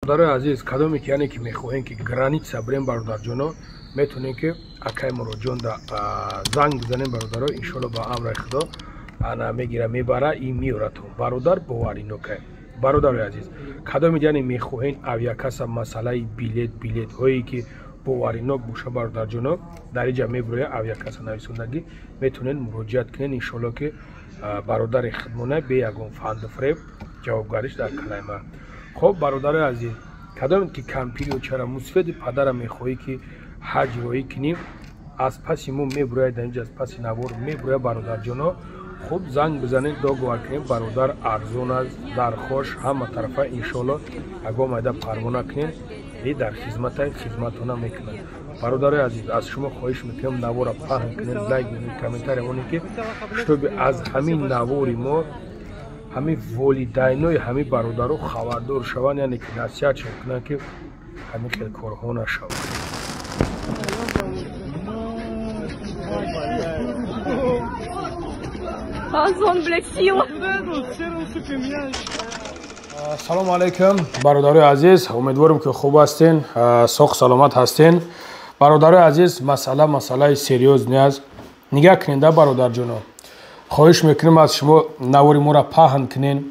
برادرای عزیز کدامی که یعنی که میخواهیم که گرانیت بریم برادر جانو میتونیم که اکای ما رو جان دا زنگ بزنیم برادرها انشالله با امر خدا انا میگیره میبره این میوره تو برادر باوری نکه برادرای عزیز کدامی یعنی میخواهیم اویاکس مسئله بیلیت هایی که باوری نک باشه برادر جانو در اینجا میبره اویاکس نویسندگی میتونین مراجعت کنین انشالله که برادر خدمونه به یگون فند فریب جوابگاریش در کلمه. خب برادرای عزیز کدام که کمپیری و چرا مصفید پدرم میخواهی که حج روی کنیم از پسی مو میبروید در اینجا از پسی نوار میبروید برادر جانا خوب زنگ بزنید دو گوار کنیم برادر ارزون از در خوش همه طرفه انشالله اگه مایده پروانه کنیم ای در خدمتونه میکنن. برادرای عزیز از شما خواهش میکنم نوار فهم کنید لایک بدید کامنتار اونی که شتوب از همین نواری ما همین والدینای همین برادرها خبردار شوند یعنی که نصیحت کنن که همین خیلی کارها نشود. سلام علیکم برادرای عزیز امیدوارم که خوب هستین ساق سلامت هستین. برادرای عزیز مسئله سریوز نیاز نگاه کنین ده برادر جانو خواهش میکنم از شما نواری ما را پهن کنین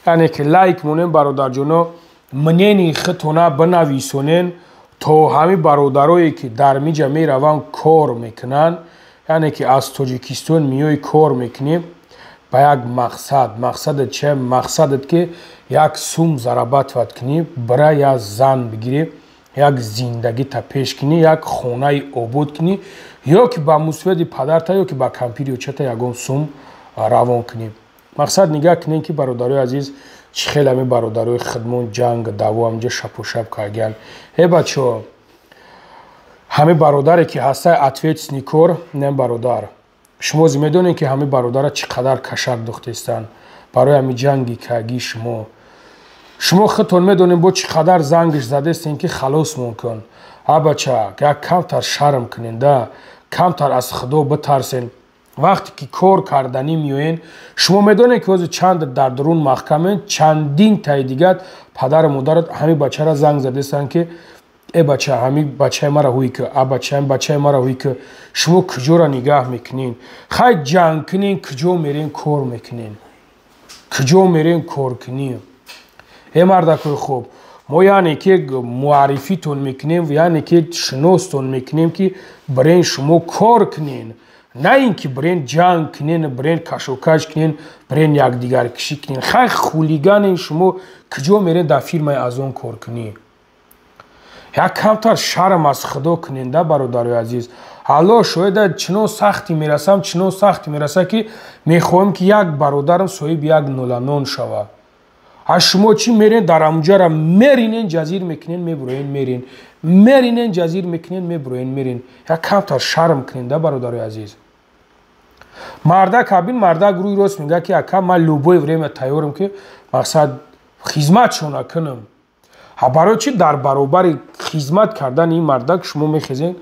یعنی که لایک مونین برادر جانو منینی خطونه بنویسونین تا همه برادرایی که در میجا میروان کار میکنن یعنی که از تاجیکستان میای کار میکنیم با یک مقصد چه مقصدت که یک سوم ضربت ود کنی برای یک زن بگیری یک زندگی تا پیش کنی یک خونه آباد کنی یا که با مسوید پدرتا یا که با کمپیری و چتا یکون سوم روان کنی. مقصد نگاه کنین که برادرای عزیز چه خیلی همه برادرای خدمون جنگ دعوا همجا شب و شب کارگن. ای بچه همه برادری که هسته اتویت سنیکور نیم برادر شما میدونین که همه برادر چقدر کشک دختستن برای همه جنگی کاگی شما خودتون میدونین با چقدر زنگش زده استین که خلاص ممکن. ها بچه یک کمتر شرم کنین ده کمتر از خدا بترسین. وقتی که کار کردنی میوین شما میدونین که چند در درون محکمه چندین تای دیگر پدر مادرت همه بچه را زنگ زده استن که ای بچه همه بچه مرا هوی که بچه مرا هوی که شما کجا را نگاه میکنین خیلی جنگ کنین کجا میرین کار میکنین کجا میرین کار کنین. ای مردکوی خوب ما یعنی که معرفی تون میکنیم و یعنی که شناستون میکنیم که برین شما کار کنین نه اینکه برین جنگ کنین برین کشوکش کنین برین یک دیگر کشی کنین خیلی خولیگان شما کجا میرین در فیلم از اون کار کنین. یک کمتر شرم از خدا کنین ده برادرای عزیز. حالا شاید چنو سختی میرسم که میخوایم که یک برادرم صاحب یک نولانون شود. از شما چی میرین در اونجا را میرین جزیر میکنین میبروین میرین میرین جزیر میکنین میبروین میرین. یک کمتر شرم کنین ده برادرای عزیز. مردک ابین مردک روی راست میگه که اکا من لوبوی وریم تیارم که مقصد خدمت شونا کنم. برای چی در برابر خدمت کردن این مردک شما میخیزین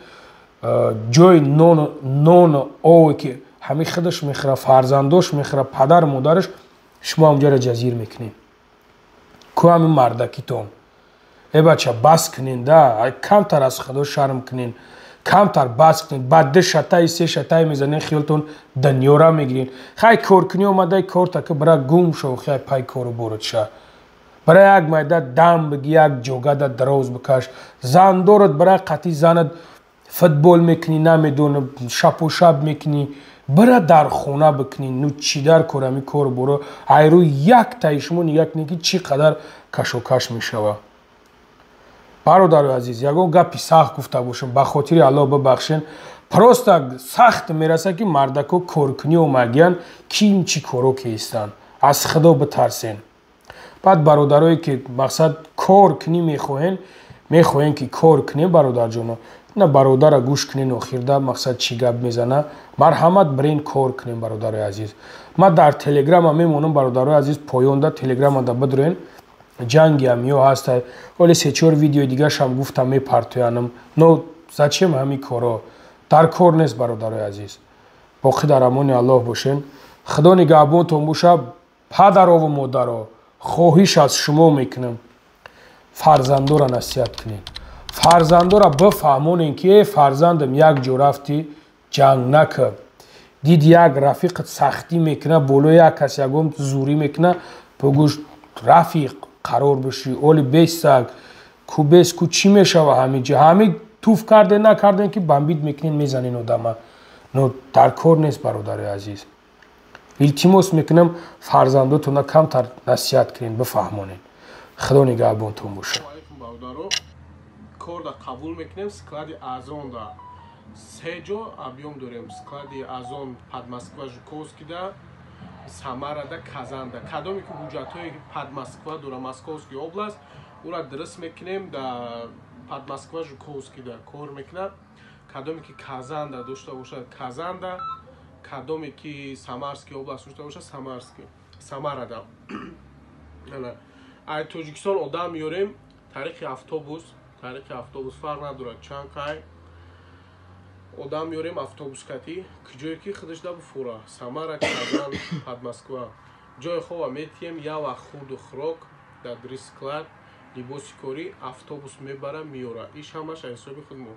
جای نون او که همه خودش میخوره فرزندش میخوره پدر مادرش شما اونجا را جزیر میکنین که همین مردکیتون. ای بچه بس کنین ده کمتر از خدا شرم کنین کمتر بس کنین بعد شتای سه شتای میزنین خیالتون دنیا را میگیرین خیلی کار کنی اومده کار تا که برای گم شو خیلی پای کارو برد شد برای یک مایده دم بگی یک جوگه دا دراز بکش زن دارد برای قطعی زند فوتبال میکنی نمیدونه شب و شب میکنی برای در خونه بکنی نو چی در کرمی کار برو ایرو یک تایشمون یک نگی چی قدر کش و کش میشوه. برادر عزیز یکو گپی سخت گفته باشم به خاطر الله ببخشین پروست سخت میرسه که مردکو کار کنی و مگین کیم چی کارو که ایستن از خدا بترسین. بعد برادرایی که مقصد کار کنی میخواین که کار کنی برادر جانو نه برادر گوش کنین و خیرده مقصد چی گپ میزنه مرحمت برین کار کنین برادرای عزیز. ما در تلگرام هم میمونم برادرای عزیز پایونده تلگرام دا بدرین جنگی هم یو هسته ولی 3-4 ویدیو دیگه هم گفتم میپرتوینم نو زچم همین کارا در کار نیست برادرای عزیز. باقی در امان الله باشین. خدا نگهبانتون باشه. پدر و مادر خواهش از شما میکنم фарзандора насиҳат кунед. Фарзандора бифаҳмонед ки фарзандам як ҷо рафти ҷанг накун. дид як рафиқат сахтӣ мекуна, боло як кас ягон зурӣ мекуна, бигӯш рафиқ қарор бишӣ, оли бесак, ку бес ку чӣ мешава ҳамиҷа. ҳамин туф карден накарден ки бамбид мекунед мезанен одама. но дар кор нест бародари азиз. илтимос мекунам фарзандотона камтар насиҳат кунед, бифаҳмонед. худо нигаҳбонтон бошад. Корда қабул мекунем склади азонда се ҷо объем дорем. склади азон Подмосква, Жуковскида, Самарада, Казанда. кадоме ки ҳуҷҷатҳои Подмосква дора Московский област, ура дуруст мекунем. да Подмосква, Жуковскида кор мекунад. кадоме ки Казанда дошта бошад Казанда, кадоме ки Самарский област дошта бошад Самарада. ай Тоҷикистон одам меёрем тариқи автобус фарқ надорад чанд қай одам меёрем автобускатӣ киҷое ки худаш да буфура Самара, Казан, Подмосква. ҷои хоба метием я вақт хурду хӯрок да дрисклад либоси корӣ автобус мебара меёра. иш ҳамаш ҳисоби худмо.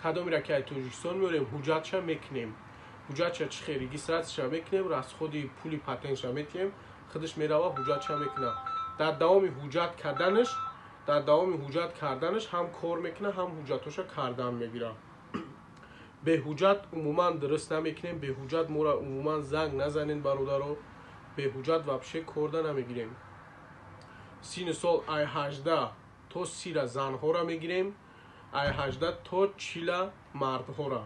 кадомира ки ай Тоҷикистон меёрем ҳуҷҷатша мекунем. ҳуҷҷатша чӣ хел регистратсияша мекунем, расходи пули патентша метием, худаш мерава ҳуҷҷатша мекуна. дар давоми ҳуҷҷат карданаш ҳам кор мекуна, ҳам ҳуҷҷатоша кардан мегира. беҳуҷҷат умуман дуруст намекунем. беҳуҷҷат мора умуман занг назанен бародаро. беҳуҷҷат вобше корда намегирем. сини сол ай 18 то 30 занҳора мегирем, ай 18 то 40 мардҳора.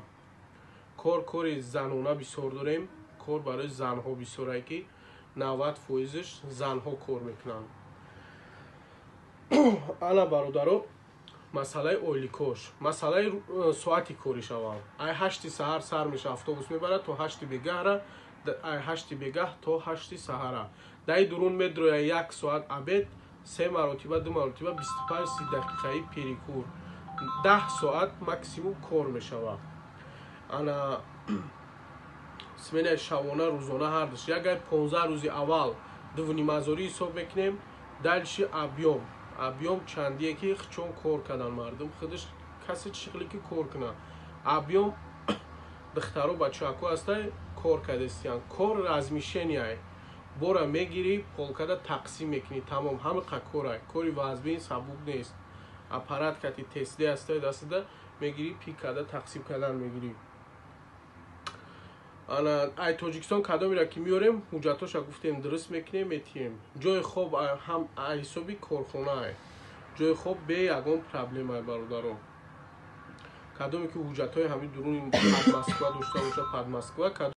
кори занона бисёр дорем. кор барои занҳо бисёрае ки 90% занҳо кор мекунанд. ана бародаро масъалаи оиликош, масъалаи соати кори шавам. ай 8 саҳар сар меша, автобус мебарад то 8 бегаҳра, ай 8 бегаҳ то 8 саҳара. дай дурун медроя 1 соат абед, 3 маротиба 2 маротиба 25-30 дақиқаи перекур, 10 соат максимум кор мешавад. ана сменаи шавона рӯзона ҳардаш ягай 15 рӯзи аввал дувнимазорӣ ҳисоб мекунем. дальши объем чандие ки чон кор кардан мардум худаш касе чиқли ки кор куна. объем духтаро бачаҳако ҳастай кор кардастиян. кор размишения бора мегири полкада тақсим мекунӣ, тамом ҳамиқа корай. кори вазбин сабук нест. аппарат кати тесте ҳастай дастада мегири пик када тақсим кардан мегири. ай Тоҷикистон кадомира ки меёрем ҳуҷҷатоша гуфтем дуруст мекунем метием. ҷои хоб ҳам ҳисоби корхонаай. ҷои хоб бе ягон проблемай бародаро. кадоме ки ҳуҷҷатҳои ҳамин дуруни Подмосква дошта боша Подмосква